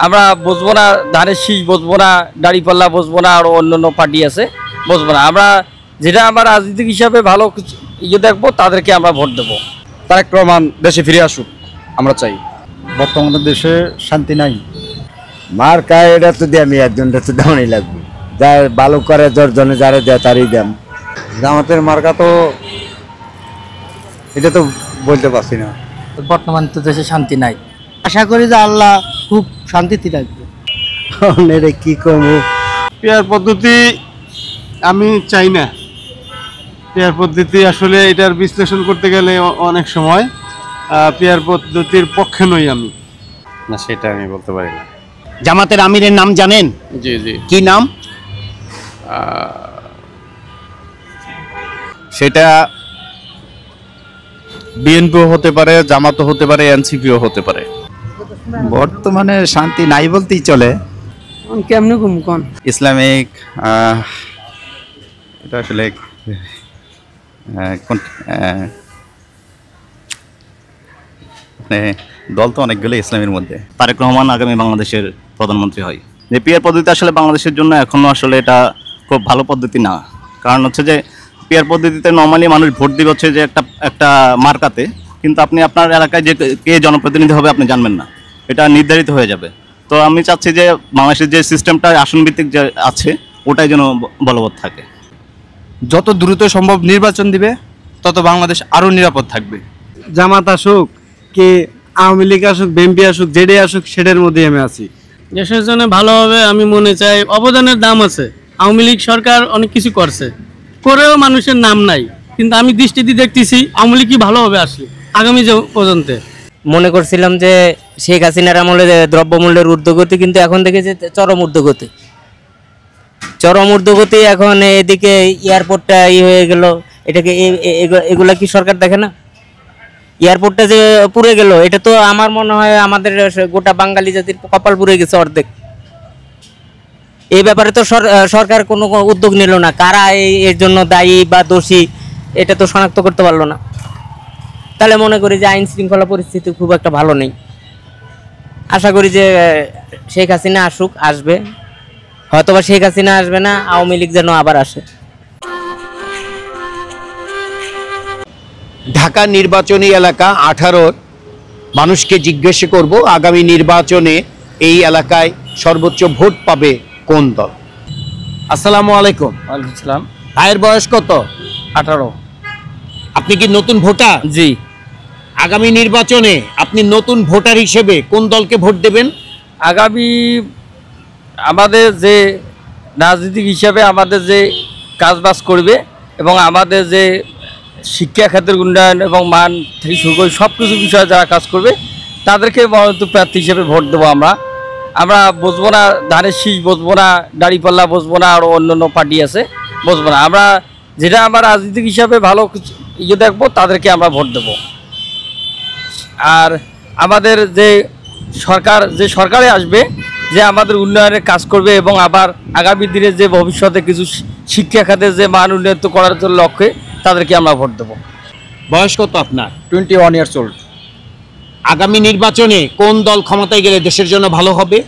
আমরা বসবো না, ধানের শীষ বসবো না, দাঁড়িপাল্লা বসবো না, আরও অন্যান্য পার্টি আছে বসবো না। আমরা যেটা আমরা রাজনীতিক হিসাবে ভালো ইয়ে দেখবো তাদেরকে আমরা ভোট দেবো। তারেক রহমান দেশে ফিরে আসুক আমরা চাই। বর্তমানে দেশে শান্তি নাই। মার্কা এটা তো দিয়ে আমি একজনটা তো দেওয়াই লাগবে, যা ভালো করে জনে যারা দেয় তারই দাম। জামাতের মার্কা তো এটা তো বলতে পারছি না। বর্তমান তো দেশে শান্তি নাই। আশা করি যে আল্লাহ খুব শান্তিতে রাখবে। কি কমু পেয়ার পদ্ধতি আমি চাই না। পেয়ার পদ্ধতি আসলে এটার বিশ্লেষণ করতে গেলে অনেক সময় পেয়ার পদ্ধতির পক্ষে নই আমি। না, সেটা আমি বলতে পারি না। জামাতের আমিরের নাম জানেন? জি জি। কি নাম? সেটা বিএনপিও হতে পারে, জামাতও হতে পারে, এনসিপিও হতে পারে। বর্তমানে শান্তি নাই বলতেই চলে। কেমনে কম কোন ইসলামিক এটা আসলে দল তো অনেকগুলো ইসলামের মধ্যে। তারেক রহমান আগামী বাংলাদেশের প্রধানমন্ত্রী হয়। যে পিয়ার পদ্ধতি আসলে বাংলাদেশের জন্য এখনো আসলে এটা খুব ভালো পদ্ধতি না। কারণ হচ্ছে যে পিয়ার পদ্ধতিতে নর্মালি মানুষ ভোট দিবে হচ্ছে যে একটা মার্কাতে, কিন্তু আপনি আপনার এলাকায় যে কে জনপ্রতিনিধি হবে আপনি জানবেন না, এটা নির্ধারিত হয়ে যাবে। তো আমি চাচ্ছি যে বাংলাদেশের যে সিস্টেমটা আসন ভিত্তিক যে আছে ওটাই যেন বলবৎ থাকে। যত দ্রুত সম্ভব নির্বাচন দিবে তত বাংলাদেশ আরও নিরাপদ থাকবে। জামাত আসুক কি আওয়ামী লীগ আসুক, বিএনপি আসুক, যেটাই আসুক সেটার মধ্যেই আমি আছি। দেশের জন্য ভালো হবে আমি মনে চাই। অবদানের দাম আছে। আওয়ামী লীগ সরকার অনেক কিছু করছে, করেও মানুষের নাম নাই, কিন্তু আমি দৃষ্টিতে দেখতেছি আওয়ামী লীগ কি ভালো হবে আসলে আগামী যে পর্যন্ত। মনে করছিলাম যে শেখ হাসিনার আমলে দ্রব্যমূল্যের ঊর্ধ্বগতি, কিন্তু এখন দেখেছি চরম ঊর্ধ্বগতি। এখন এদিকে এয়ারপোর্টটা হয়ে গেল, এটাকে এগুলা কি সরকার দেখে না? এয়ারপোর্টটা যে পুড়ে গেল, এটা তো আমার মনে হয় আমাদের গোটা বাঙালি জাতির কপাল পুড়ে গেছে অর্ধেক। এই ব্যাপারে তো সরকার কোনো উদ্যোগ নিল না। কারা এর জন্য দায়ী বা দোষী এটা তো শনাক্ত করতে পারলো না। তাহলে মনে করি যে আইন শৃঙ্খলা পরিস্থিতি খুব একটা ভালো নেই। আশা করি যে শেখ হাসিনা আসবে, হয়তোবা শেখ হাসিনা আসবে না, আওয়ামী লীগ যেন আবার আসে। ঢাকা নির্বাচনী এলাকা 18-র মানুষকে জিজ্ঞেস করব আগামী নির্বাচনে এই এলাকায় সর্বোচ্চ ভোট পাবে কোন দল। আসসালামু আলাইকুম। ওয়ালাইকুম সালাম। ভাইয়ের বয়স কত? 18। আপনি কি নতুন ভোটার? জি। আগামী নির্বাচনে আপনি নতুন ভোটার হিসেবে কোন দলকে ভোট দেবেন? আগামী আমাদের যে রাজনীতিক হিসাবে আমাদের যে কাজবাজ করবে এবং আমাদের যে শিক্ষা খাতের উন্নয়ন এবং মান থেকে শুরু করে সব কিছু বিষয়ে যারা কাজ করবে তাদেরকে মনোনীত প্রার্থী হিসেবে ভোট দেবো। আমরা বসবো না, ধানের শীষ বসবো না, দাঁড়িপাল্লা বসবো না, আরও অন্যান্য পার্টি আছে বসবো না। আমরা যেটা আমরা রাজনীতিক হিসাবে ভালো ইয়ে দেখবো তাদেরকে আমরা ভোট দেবো। আর আমাদের যে সরকারে আসবে, যে আমাদের উন্নয়নের কাজ করবে এবং আবার আগামী দিনে যে ভবিষ্যতে কিছু শিক্ষা খাতের যে মান উন্নত করার জন্য লক্ষ্যে তাদেরকে আমরা ভোট দেবো। বয়স কত আপনার? 21 ইয়ার্স ওল্ড। আগামী নির্বাচনে কোন দল ক্ষমতায় গেলে দেশের জন্য ভালো হবে?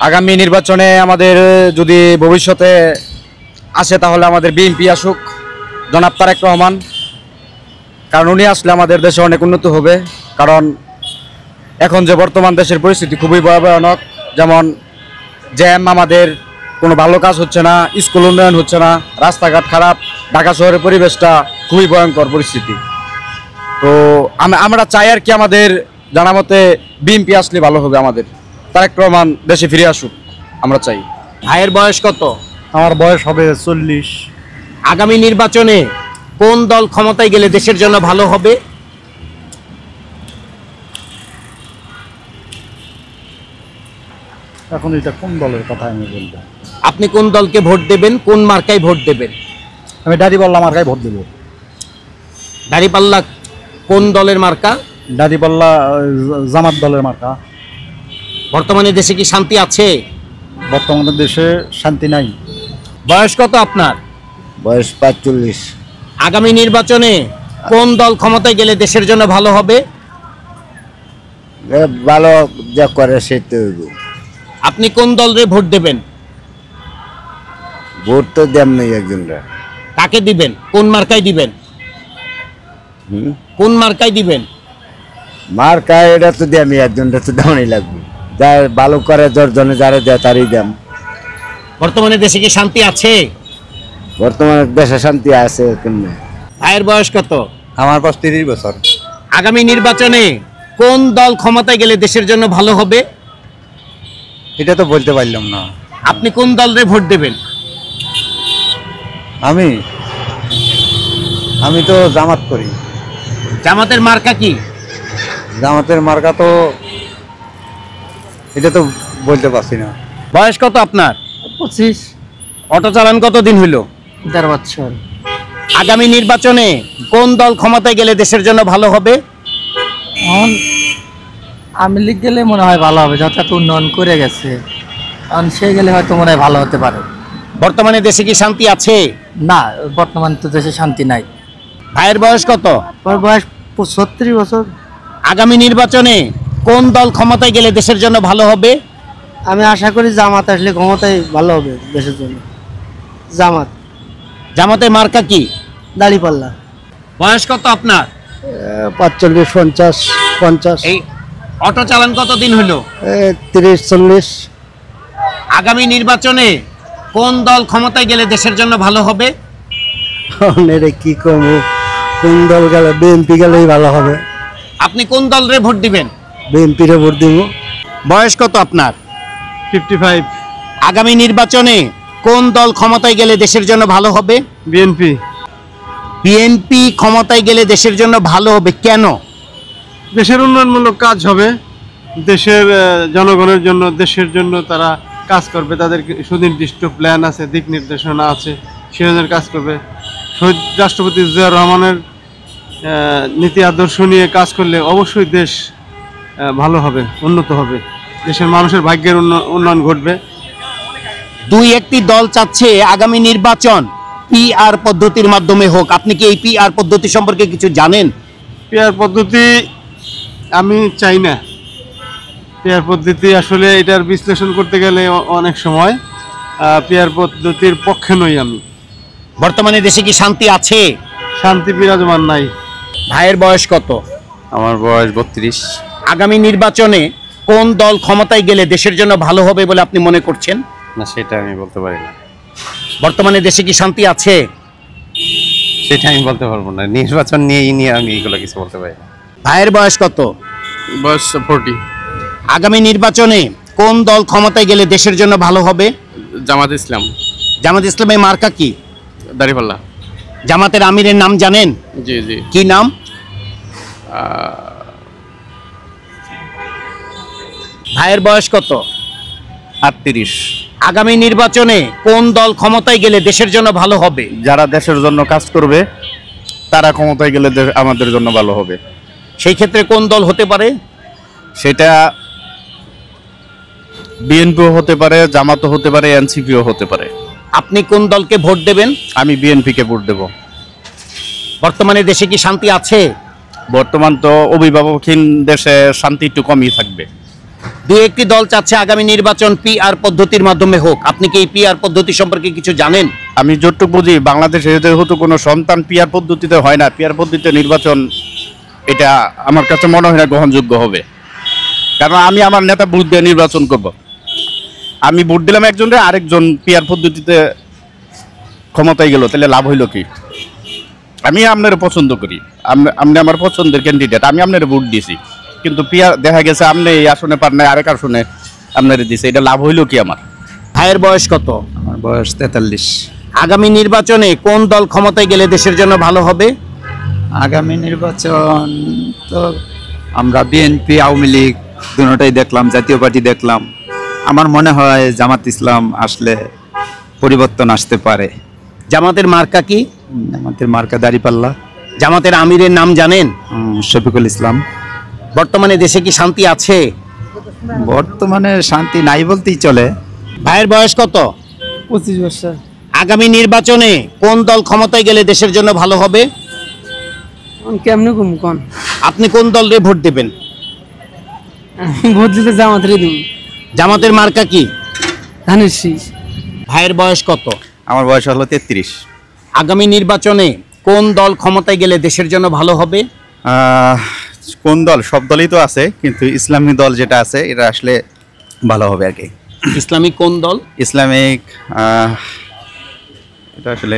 আগামী নির্বাচনে আমাদের যদি ভবিষ্যতে আসে তাহলে আমাদের বিএনপি আসুক, জনাব তারেক রহমান। কারণ উনি আসলে আমাদের দেশে অনেক উন্নত হবে। কারণ এখন যে বর্তমান দেশের পরিস্থিতি খুবই ভয়াবহ। যেমন জ্যাম, আমাদের কোনো ভালো কাজ হচ্ছে না, স্কুল উন্নয়ন হচ্ছে না, রাস্তাঘাট খারাপ, ঢাকা শহরের পরিবেশটা খুবই ভয়ঙ্কর পরিস্থিতি। তো আমরা চাই আর কি আমাদের জানা মতে বিএনপি আসলে ভালো হবে। আমাদের তারেক রহমান দেশে ফিরে আসুক আমরা চাই। ভাইয়ের বয়স কত? আমার বয়স হবে 40। আগামী নির্বাচনে কোন দল ক্ষমতায় গেলে দেশের জন্য ভালো হবে? এখন এটা কোন দলের কথা আমি বলবো? আপনি কোন দলকে ভোট দেবেন, কোন মার্কায় ভোট দেবেন? আমি দাঁড়িপাল্লা মার্কায় ভোট দেবো। দাঁড়িপাল্লা কোন দলের মার্কা? দাঁড়িপাল্লা জামাত দলের মার্কা। বর্তমানে দেশে কি শান্তি আছে? বর্তমানে দেশে শান্তি নাই। বয়স কত আপনার? বয়স 45। আগামী নির্বাচনে কোন দল ক্ষমতায় গেলে দেশের জন্য ভালো হবে? ভালো যা করে সে তো আপনি কোন দলরে ভোট দেবেন? ভোট তো দেন নাই একজনরা। কাকে দিবেন? কোন মার্কায় দিবেন? কোন মার্কায় দিবেন? মার্কা এটা তো দিয়ে আমি একজনটা তো দেওয়াই লাগবে, যা ভালো করে জনে যারা দেয় তারই দাম। বর্তমানে দেশে কি শান্তি আছে? বর্তমানে দেশে শান্তি আছে কেমনে? ভাইয়ের বয়স কত? আমার 30 বছর। আগামী নির্বাচনে কোন দল ক্ষমতায় গেলে দেশের জন্য ভালো হবে? এটা তো বলতে পারলাম না। আপনি কোন দলরে ভোট দেবেন? আমি তো জামাত করি। জামাতের মার্কা কি? জামাতের মার্কা তো এটা তো বলতে পারছি না। বয়স কত আপনার? 25। অটো চালান কতদিন হইল? 1.5 বছর। আগামী নির্বাচনে কোন দল ক্ষমতায় গেলে দেশের জন্য ভালো হবে? এখন আওয়ামী লীগ গেলে মনে হয় ভালো হবে, যথাযথ উন্নয়ন করে গেছে। এখন সে গেলে হয়তো মনে হয় ভালো হতে পারে। বর্তমানে দেশে কি শান্তি আছে? না, বর্তমান তো দেশে শান্তি নাই। ভাইয়ের বয়স কত? বয়স 36 বছর। আগামী নির্বাচনে কোন দল ক্ষমতায় গেলে দেশের জন্য ভালো হবে? আমি আশা করি জামাত আসলে ক্ষমতায় ভালো হবে দেশের জন্য। জামাত। জামাতের মার্কা কি? দাড়িপাল্লা। বয়স কত আপনার? 45, 50। এই অটো চালান কতদিন হলো? 30, 40। আগামী নির্বাচনে কোন দল ক্ষমতায় গেলে দেশের জন্য ভালো হবে? কি কম, কোন দল গেলে? বিএনপি গেলেই ভালো হবে। আপনি কোন দলরে ভোট দিবেন? বিএনপিরে ভোট দিব। বয়স কত আপনার? 55। আগামী নির্বাচনে কোন দল ক্ষমতায় গেলে দেশের জন্য ভালো হবে? বিএনপি। বিএনপি ক্ষমতায় গেলে দেশের জন্য ভালো হবে কেন? দেশের উন্নয়নমূলক কাজ হবে, দেশের জনগণের জন্য, দেশের জন্য তারা কাজ করবে। তাদের সুনির্দিষ্ট প্ল্যান আছে, দিক নির্দেশনা আছে, সে অনুযায়ী কাজ করবে। শহীদ রাষ্ট্রপতি জিয়াউর রহমানের নীতি আদর্শ নিয়ে কাজ করলে অবশ্যই দেশ ভালো হবে, উন্নত হবে, দেশের মানুষের ভাগ্যের উন্নয়ন ঘটবে। দুই একটি দল চাচ্ছে আগামী নির্বাচন পিআর পদ্ধতির মাধ্যমে হোক। আপনি কি এই পিআর পদ্ধতি সম্পর্কে কিছু জানেন? পিআর পদ্ধতি আমি চাই না। পিআর পদ্ধতি আসলে এটার বিশ্লেষণ করতে গেলে অনেক সময় পিআর পদ্ধতির পক্ষে নই আমি। বর্তমানে দেশে কি শান্তি আছে? শান্তি বিরাজমান নাই। ভাইয়ের বয়স কত? আমার বয়স 32। আগামী নির্বাচনে কোন দল ক্ষমতায় গেলে দেশের জন্য ভালো হবে বলে আপনি মনে করছেন? না, সেটা আমি বলতে পারি না। বর্তমানে দেশে কি শান্তি আছে? সেটা আমি বলতে পারবো না। নির্বাচন নিয়ে আমি এগুলো কিছু বলতে পারি না। ভাইয়ের বয়স কত? বয়স 40। আগামী নির্বাচনে কোন দল ক্ষমতায় গেলে দেশের জন্য ভালো হবে? জামাত ইসলাম। জামাত ইসলামের মার্কা কি? দাড়িপাল্লা। জামাতের আমিরের নাম জানেন? জি জি। কি নাম? ভাইয়ের বয়স কত? 38। আগামী নির্বাচনে কোন দল ক্ষমতায় গেলে দেশের জন্য ভালো হবে? যারা দেশের জন্য কাজ করবে তারা ক্ষমতায় গেলে আমাদের জন্য ভালো হবে। সেই ক্ষেত্রে কোন দল হতে পারে? সেটা বিএনপিও হতে পারে, জামাতও হতে পারে, এনসিপিও হতে পারে। আপনি কোন দলকে ভোট দেবেন? আমি বিএনপিকে ভোট দেব। বর্তমানে দেশে কি শান্তি আছে? বর্তমান তো অভিভাবকহীন দেশে শান্তি একটু কমই থাকবে। দুই একটি দল চাচ্ছে আগামী নির্বাচন পিআর পদ্ধতির মাধ্যমে হোক। আপনি কি এই পিআর পদ্ধতি সম্পর্কে কিছু জানেন? আমি যতটুকু বুঝি, বাংলাদেশে যেহেতু কোনো সন্তান পিআর পদ্ধতিতে হয় না, পিআর পদ্ধতিতে নির্বাচন এটা আমার কাছে মনে হয় না গ্রহণযোগ্য হবে। কারণ আমি আমার নেতা ভোট দিয়ে নির্বাচন করব। আমি ভোট দিলাম একজনরে, আরেকজন পিআর পদ্ধতিতে ক্ষমতায় গেল, তাহলে লাভ হইল কি? আমি আপনার পছন্দ করি, আপনি আমার পছন্দের ক্যান্ডিডেট, আমি আপনার ভোট দিয়েছি, কিন্তু পিআর দেখা গেছে আপনি এই আসনে পার নাই, আরেক আসনে আপনার দিয়েছে, এটা লাভ হইল কি আমার? ভাইয়ের বয়স কত? আমার বয়স 43। আগামী নির্বাচনে কোন দল ক্ষমতায় গেলে দেশের জন্য ভালো হবে? আগামী নির্বাচন তো আমরা বিএনপি, আওয়ামী লীগ দুটোটাই দেখলাম, জাতীয় পার্টি দেখলাম। আমার মনে হয় জামাত ইসলাম আসলে পরিবর্তন আসতে পারে। জামাতের মার্কা কি? আমাদের মার্কা দাড়িপাল্লা। জামাতের আমিরের নাম জানেন? শফিকুল ইসলাম। বর্তমানে দেশে কি শান্তি আছে? বর্তমানে শান্তি নাই বলতেই চলে। ভাইয়ের বয়স কত? 25 বছর। আগামী নির্বাচনে কোন দল ক্ষমতায় গেলে দেশের জন্য ভালো হবে? কেমনে কম কোন? আপনি কোন দলরে ভোট দেবেন? ভোট দিতে জামাতেরই দিব। জামাতের মার্কা কি? ধানের শীষ। ভাইয়ের বয়স কত? আমার বয়স হলো 33। আগামী নির্বাচনে কোন দল ক্ষমতায় গেলে দেশের জন্য ভালো হবে? কোন দল? সব দলই তো আছে, কিন্তু ইসলামী দল যেটা আছে এটা আসলে ভালো হবে আর কি। ইসলামিক কোন দল? ইসলামিক এটা আসলে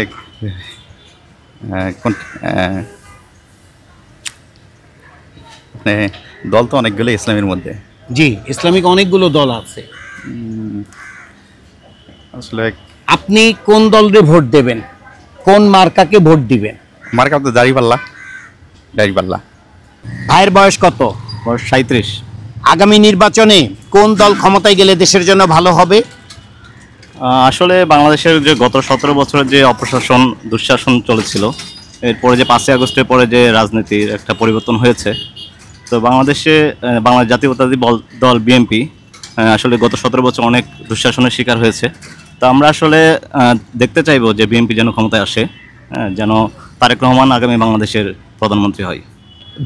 কোন দল তো অনেকগুলো ইসলামের মধ্যে। জি, ইসলামিক অনেকগুলো দল আছে। আসলে আপনি কোন দলরে ভোট দেবেন? কোন মার্কাকে ভোট দিবেন? মার্কা তো দাড়িপাল্লা। ভাইয়ের বয়স কত? বয়স 37। আগামী নির্বাচনে কোন দল ক্ষমতায় গেলে দেশের জন্য ভালো হবে? আসলে বাংলাদেশের যে গত 17 বছরের যে অপশাসন দুঃশাসন চলেছিল, এরপরে যে 5ই আগস্টের পরে যে রাজনীতির একটা পরিবর্তন হয়েছে, তো বাংলাদেশে বাংলাদেশ জাতীয়তাবাদী দল বিএনপি আসলে গত 17 বছর অনেক দুঃশাসনের শিকার হয়েছে। তো আমরা আসলে দেখতে চাইবো যে বিএনপি যেন ক্ষমতায় আসে, যেন তারেক রহমান আগামী বাংলাদেশের প্রধানমন্ত্রী হয়।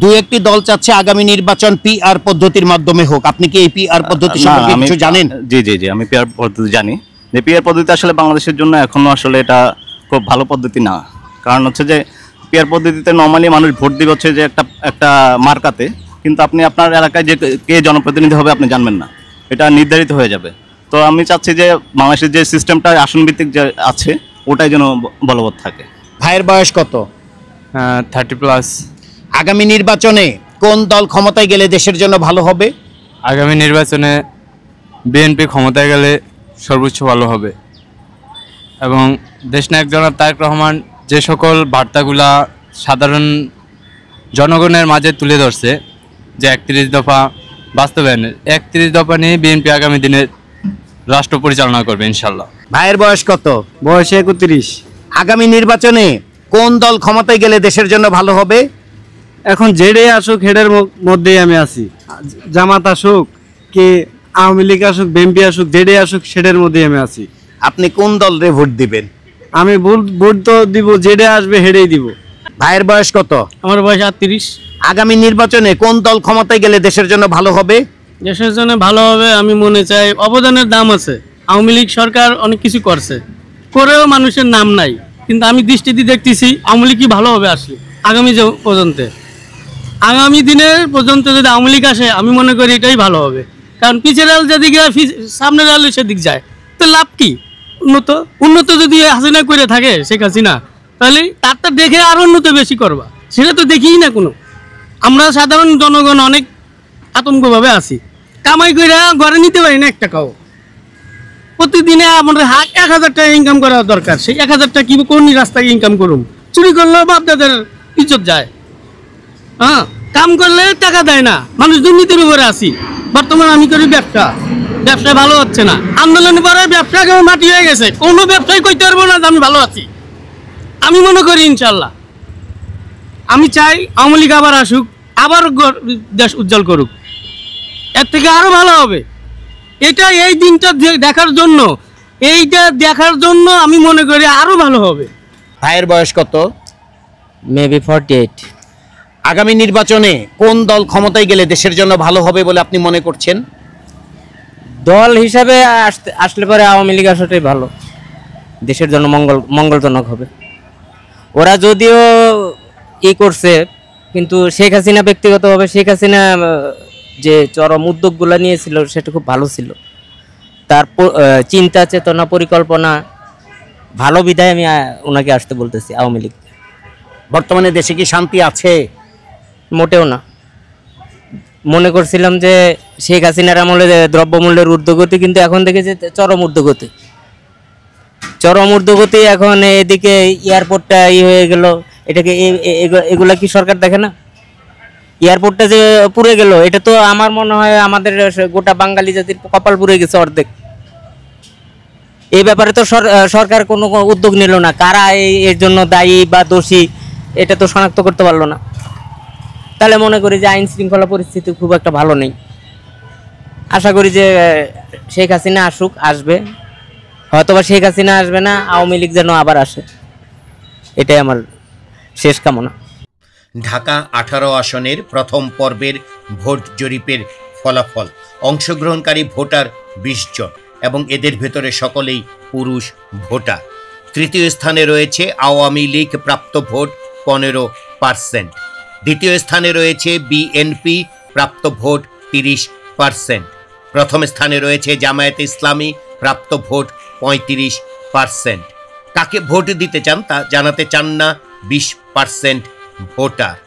দুই একটি দল চাচ্ছে আগামী নির্বাচন পিআর পদ্ধতির মাধ্যমে হোক। আপনি কি এই পিআর পদ্ধতি সম্পর্কে কিছু জানেন? জি, আমি পিআর পদ্ধতি জানি। যে পিআর পদ্ধতি আসলে বাংলাদেশের জন্য এখনো আসলে এটা খুব ভালো পদ্ধতি না। কারণ হচ্ছে যে পিআর পদ্ধতিতে নর্মালি মানুষ ভোট দিবে হচ্ছে যে একটা মার্কাতে, কিন্তু আপনি আপনার এলাকায় যে কে জনপ্রতিনিধি হবে আপনি জানবেন না, এটা নির্ধারিত হয়ে যাবে। তো আমি চাচ্ছি যে বাংলাদেশের যে সিস্টেমটা আসন ভিত্তিক যে আছে ওটাই যেন বলবৎ থাকে। ভাইয়ের বয়স কত? 30+। আগামী নির্বাচনে কোন দল ক্ষমতায় গেলে দেশের জন্য ভালো হবে? আগামী নির্বাচনে বিএনপি ক্ষমতায় গেলে সর্বোচ্চ ভালো হবে, এবং দেশনায়ক জনাব তারেক রহমান যে সকল বার্তাগুলা সাধারণ জনগণের মাঝে তুলে ধরছে, যে 31 দফা বাস্তবায়নের, 31 দফা নিয়ে বিএনপি আগামী দিনে রাষ্ট্র পরিচালনা করবে ইনশাল্লাহ। ভাইয়ের বয়স কত? বয়স 31। আগামী নির্বাচনে কোন দল ক্ষমতায় গেলে দেশের জন্য ভালো হবে? এখন যেডে আসুক হেডের মধ্যেই আমি আছি। জামাত আসুক কি আওয়ামী লীগ আসুক বিএনপি আসুক যেডে আসুক সেটার মধ্যেই আমি আছি। আপনি কোন দলরে ভোট দিবেন? আমি ভোট তো দিব, যেডে আসবে হেডেই দিব। ভাইয়ের বয়স কত? আমার বয়স 38। আগামী নির্বাচনে কোন দল ক্ষমতায় গেলে দেশের জন্য ভালো হবে? দেশের জন্য ভালো হবে আমি মনে চাই। অবদানের দাম আছে। আওয়ামী লীগ সরকার অনেক কিছু করছে, করেও মানুষের নাম নাই, কিন্তু আমি দৃষ্টিতে দেখতেছি আওয়ামী লীগ কি ভালো হবে আসলে আগামী আগামী দিনের পর্যন্ত যদি আওয়ামী লীগ আসে আমি মনে করি এটাই ভালো হবে। কারণ পিছের আল যেদিকে সামনের আল সেদিক যায়, তো লাভ কি? উন্নত যদি হাসিনা করে থাকে শেখ হাসিনা, তাহলে তারটা দেখে আরো উন্নত বেশি করবা, সেটা তো দেখিই না কোনো। আমরা সাধারণ জনগণ অনেক আতঙ্কভাবে আছি, কামাই করে ঘরে নিতে পারি না 1 টাকাও। প্রতিদিনে আমাদের 1000 টাকা ইনকাম করা দরকার, সেই 1000 টাকা কি কোন রাস্তায় ইনকাম করুম? চুরি করলেও বাপদাদের ইজ্জত যায়। হ্যাঁ, কাম করলে টাকা দেয় না, মানুষ দুর্নীতির উপরে আছি। বর্তমানে আমি করি ব্যবসা ভালো হচ্ছে না। আন্দোলনের পরে ব্যবসা মাটি হয়ে গেছে, কোনো ব্যবসায় কইতে পারবো না যে আমি ভালো আছি। আমি মনে করি ইনশাল্লাহ, আমি চাই আওয়ামী লীগ আবার আসুক, আবার দেশ উজ্জ্বল করুক, এর থেকে আরো ভালো হবে। এই দিনটা দেখার জন্য আমি মনে করি আরো ভালো হবে। ভাইয়ের বয়স কত? মেবি 48। আগামী নির্বাচনে কোন দল ক্ষমতায় গেলে দেশের জন্য ভালো হবে বলে আপনি মনে করছেন? দল হিসাবে আসলে পরে আওয়ামী লীগ আসাটাই ভালো, দেশের জন্য মঙ্গলজনক হবে। ওরা যদিও করছে, কিন্তু শেখ হাসিনা ব্যক্তিগতভাবে শেখ হাসিনা যে চরম উদ্যোগগুলো নিয়েছিল সেটা খুব ভালো ছিল। তার চিন্তা চেতনা পরিকল্পনা ভালো বিধায় আমি ওনাকে আসতে বলতেছি আওয়ামী লীগ। বর্তমানে দেশে কি শান্তি আছে? মোটেও না। মনে করছিলাম যে শেখ হাসিনার আমলে দ্রব্যমূল্যের ঊর্ধ্বগতি, কিন্তু এখন দেখেছি চরম ঊর্ধ্বগতি। এখন এদিকে এয়ারপোর্টটা হয়ে গেল, এটাকে এগুলা কি সরকার দেখে না? এয়ারপোর্টটা যে পুড়ে গেল, এটা তো আমার মনে হয় আমাদের গোটা বাঙালি জাতির কপাল পুড়ে গেছে অর্ধেক। এই ব্যাপারে তো সরকার কোনো উদ্যোগ নিল না। কারা এর জন্য দায়ী বা দোষী এটা তো শনাক্ত করতে পারলো না। তাহলে মনে করি যে আইন শৃঙ্খলা পরিস্থিতি খুব একটা ভালো নেই। আশা করি যে শেখ হাসিনা আসবে, হয়তোবা শেখ হাসিনা আসবে না, আওয়ামী লীগ যেন আবার আসে, এটাই আমার শেষ কামনা। ঢাকা 18 আসনের প্রথম পর্বের ভোট জরিপের ফলাফল। অংশগ্রহণকারী ভোটার 20 জন এবং এদের ভেতরে সকলেই পুরুষ ভোটার। তৃতীয় স্থানে রয়েছে আওয়ামী লীগ, প্রাপ্ত ভোট 15%। দ্বিতীয় স্থানে রয়েছে বিএনপি, প্রাপ্ত ভোট 30%। প্রথম স্থানে রয়েছে জামায়াতে ইসলামী, প্রাপ্ত ভোট 35%। কাকে ভোট দিতে চান তা জানাতে চান না 20% ভোটার।